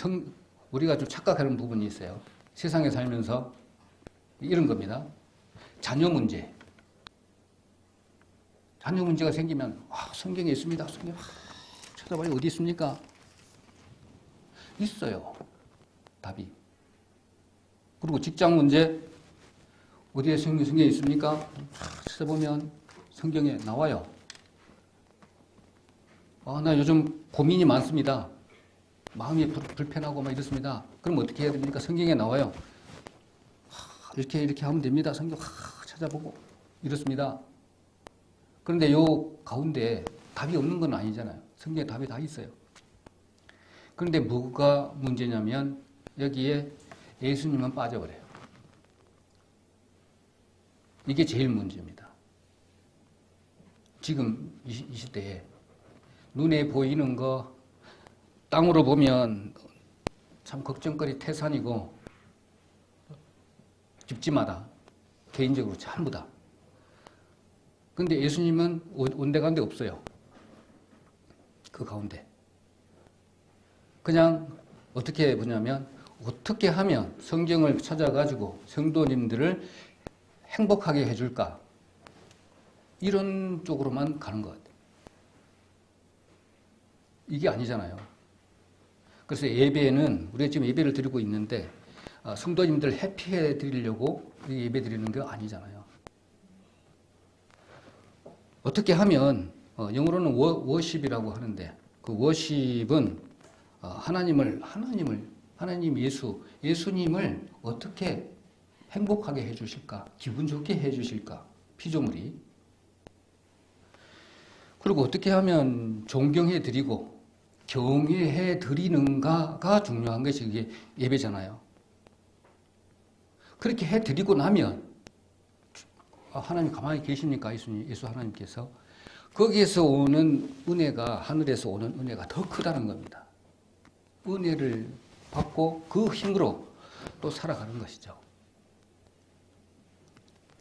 우리가 좀 착각하는 부분이 있어요. 세상에 살면서 이런 겁니다. 자녀 문제. 자녀 문제가 생기면 성경에 있습니다. 성경 찾아봐요. 어디 있습니까? 있어요. 답이. 그리고 직장 문제 어디에 성경에 있습니까? 찾아보면 성경에 나와요. 나 요즘 고민이 많습니다. 마음이 불편하고 막 이렇습니다. 그럼 어떻게 해야 됩니까? 성경에 나와요. 이렇게 하면 됩니다. 성경 찾아보고 이렇습니다. 그런데 요 가운데 답이 없는 건 아니잖아요. 성경에 답이 다 있어요. 그런데 뭐가 문제냐면 여기에 예수님은 빠져버려요. 이게 제일 문제입니다. 지금 이 시대에 눈에 보이는 거 땅으로 보면 참 걱정거리 태산이고 집집마다 개인적으로 전부 다. 근데 예수님은 온데간데 없어요. 그 가운데. 그냥 어떻게 보냐면 어떻게 하면 성경을 찾아가지고 성도님들을 행복하게 해줄까? 이런 쪽으로만 가는 것 같아요. 이게 아니잖아요. 그래서 예배는 우리가 지금 예배를 드리고 있는데 성도님들 해피해 드리려고 예배 드리는 게 아니잖아요. 어떻게 하면 영어로는 워십이라고 하는데 그 워십은 하나님 예수님을 어떻게 행복하게 해주실까? 기분 좋게 해주실까? 피조물이. 그리고 어떻게 하면 존경해 드리고 경외해 드리는가가 중요한 것이 이게 예배잖아요. 그렇게 해 드리고 나면 하나님 가만히 계십니까? 예수 하나님께서. 거기에서 오는 은혜가, 하늘에서 오는 은혜가 더 크다는 겁니다. 은혜를 받고 그 힘으로 또 살아가는 것이죠.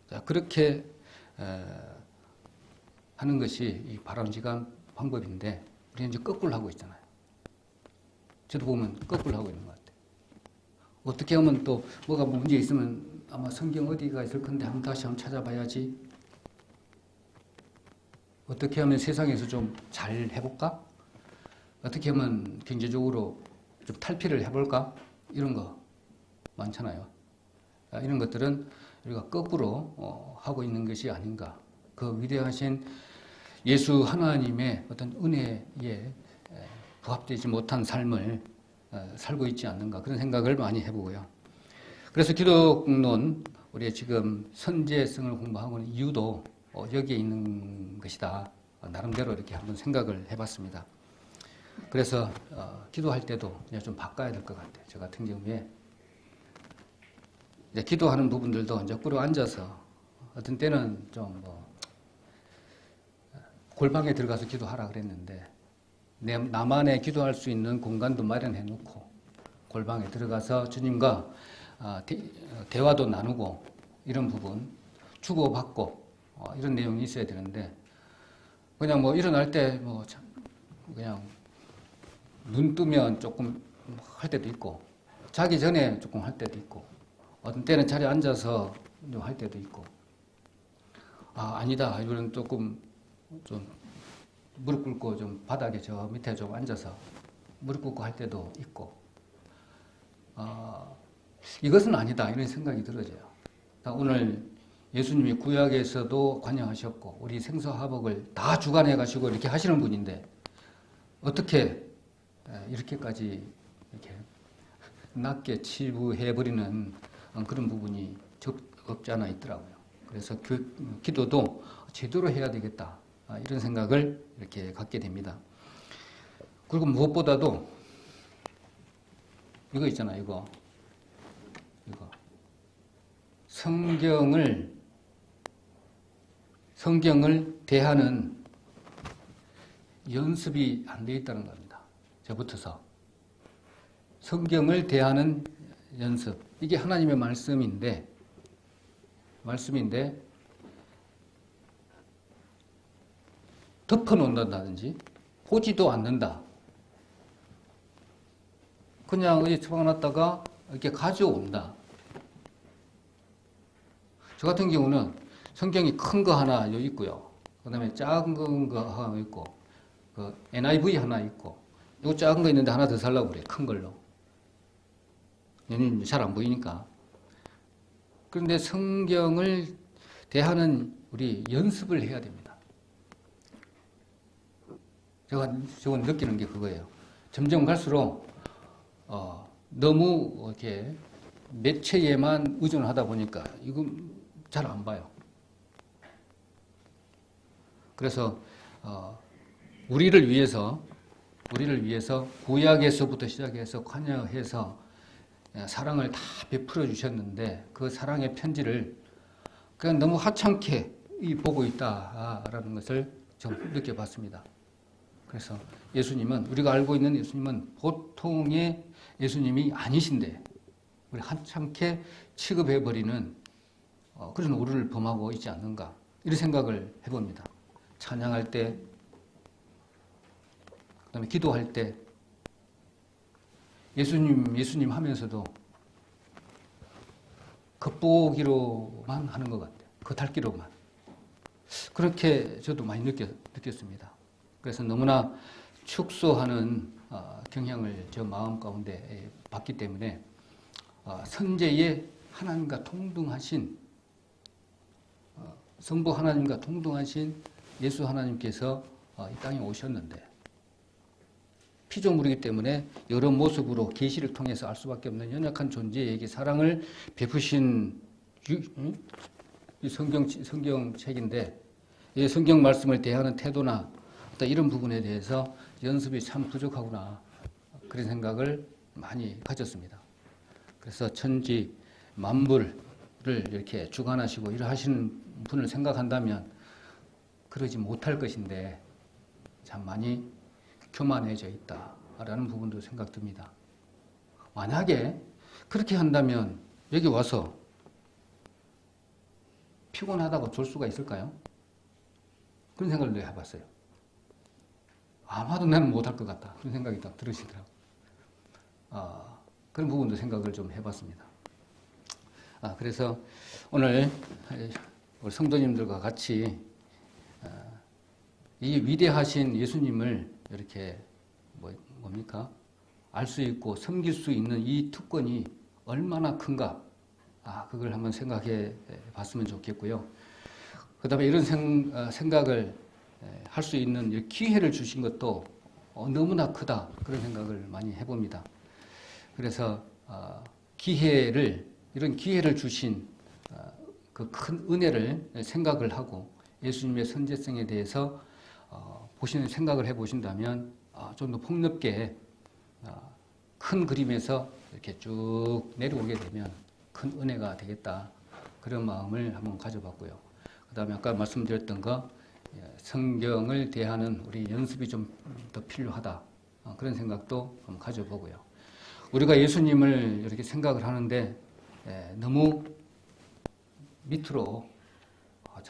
자, 그렇게 하는 것이 이 바람직한 방법인데 우리는 이제 거꾸로 하고 있잖아요. 저도 보면 거꾸로 하고 있는 것 같아요. 어떻게 하면 또 뭐가 문제 있으면 아마 성경 어디가 있을 건데 다시 한번 찾아봐야지. 어떻게 하면 세상에서 좀 잘 해볼까? 어떻게 하면 경제적으로 좀 탈피를 해볼까? 이런 거 많잖아요. 이런 것들은 우리가 거꾸로 하고 있는 것이 아닌가. 그 위대하신 예수 하나님의 어떤 은혜에 부합되지 못한 삶을 살고 있지 않는가. 그런 생각을 많이 해보고요. 그래서 기독론, 우리가 지금 선제성을 공부하고 있는 이유도 여기에 있는 것이다. 나름대로 이렇게 한번 생각을 해봤습니다. 그래서 기도할 때도 좀 바꿔야 될 것 같아요. 저 같은 경우에 이제 기도하는 부분들도 이제 꾸려 앉아서 어떤 때는 좀 골방에 들어가서 기도하라 그랬는데 나만의 기도할 수 있는 공간도 마련해 놓고 골방에 들어가서 주님과 대화도 나누고 이런 부분 주고받고 이런 내용이 있어야 되는데 그냥 일어날 때 그냥 눈 뜨면 조금 할 때도 있고 자기 전에 조금 할 때도 있고 어떤 때는 자리에 앉아서 좀 할 때도 있고 아니다 이거는 조금 좀 무릎 꿇고 좀 바닥에 저 밑에 좀 앉아서 무릎 꿇고 할 때도 있고 이것은 아니다 이런 생각이 들어져요. 오늘 예수님이 구약에서도 관여하셨고 우리 생사화복을 다 주관해 가시고 이렇게 하시는 분인데 어떻게 이렇게까지 이렇게 낮게 치부해버리는 그런 부분이 없지 않아 있더라고요. 그래서 기도도 제대로 해야 되겠다 이런 생각을 이렇게 갖게 됩니다. 그리고 무엇보다도 이거 있잖아요. 이거 성경을 대하는 연습이 안 되어 있다는 겁니다. 저부터서 성경을 대하는 연습, 이게 하나님의 말씀인데 덮어놓는다든지 보지도 않는다. 그냥 어디 처박아놨다가 이렇게 가져온다. 저 같은 경우는 성경이 큰 거 하나 있고요. 그 다음에 작은 거 하나 있고, 그 NIV 하나 있고, 이거 작은 거 있는데 하나 더 살라고 그래. 큰 걸로. 얘는 잘 안 보이니까. 그런데 성경을 대하는 우리 연습을 해야 됩니다. 저건 느끼는 게 그거예요. 점점 갈수록 너무 이렇게 매체에만 의존하다 보니까 이건 잘 안 봐요. 그래서 우리를 위해서 구약에서부터 시작해서 관여해서 사랑을 다 베풀어 주셨는데 그 사랑의 편지를 그냥 너무 하찮게 보고 있다라는 것을 좀 느껴봤습니다. 그래서 예수님은, 우리가 알고 있는 예수님은 보통의 예수님이 아니신데 우리 하찮게 취급해버리는 그런 오류를 범하고 있지 않는가 이런 생각을 해봅니다. 찬양할 때, 그 다음에 기도할 때 예수님 하면서도 겉보기로만 하는 것 같아요. 겉핥기로만. 그렇게 저도 많이 느꼈습니다. 그래서 너무나 축소하는 경향을 저 마음 가운데 받기 때문에 선제의 하나님과 동등하신 성부 하나님과 동등하신 예수 하나님께서 이 땅에 오셨는데 피조물이기 때문에 여러 모습으로 계시를 통해서 알 수밖에 없는 연약한 존재에게 사랑을 베푸신 성경책인데 이 성경 말씀을 대하는 태도나 어떤 이런 부분에 대해서 연습이 참 부족하구나 그런 생각을 많이 가졌습니다. 그래서 천지 만물을 이렇게 주관하시고 일하시는 분을 생각한다면 그러지 못할 것인데 참 많이 교만해져 있다라는 부분도 생각됩니다. 만약에 그렇게 한다면 여기 와서 피곤하다고 졸 수가 있을까요? 그런 생각을 내가 해봤어요. 아마도 나는 못할 것 같다. 그런 생각이 딱 들으시더라고요. 그런 부분도 생각을 좀 해봤습니다. 그래서 오늘 우리 성도님들과 같이 이 위대하신 예수님을 이렇게 뭡니까? 알 수 있고 섬길 수 있는 이 특권이 얼마나 큰가? 그걸 한번 생각해 봤으면 좋겠고요. 그 다음에 이런 생각을 할 수 있는 기회를 주신 것도 너무나 크다. 그런 생각을 많이 해봅니다. 그래서 이런 기회를 주신 그 큰 은혜를 생각을 하고 예수님의 선제성에 대해서 생각을 해보신다면 좀 더 폭넓게 큰 그림에서 이렇게 쭉 내려오게 되면 큰 은혜가 되겠다. 그런 마음을 한번 가져봤고요. 그 다음에 아까 말씀드렸던 거 성경을 대하는 우리 연습이 좀 더 필요하다. 그런 생각도 한번 가져보고요. 우리가 예수님을 이렇게 생각을 하는데 너무 밑으로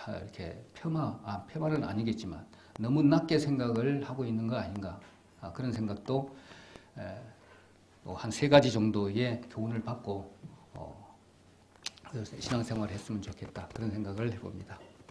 이렇게 폄하는 아니겠지만 너무 낮게 생각을 하고 있는 거 아닌가 그런 생각도 한 3가지 정도의 교훈을 받고 신앙생활을 했으면 좋겠다 그런 생각을 해봅니다.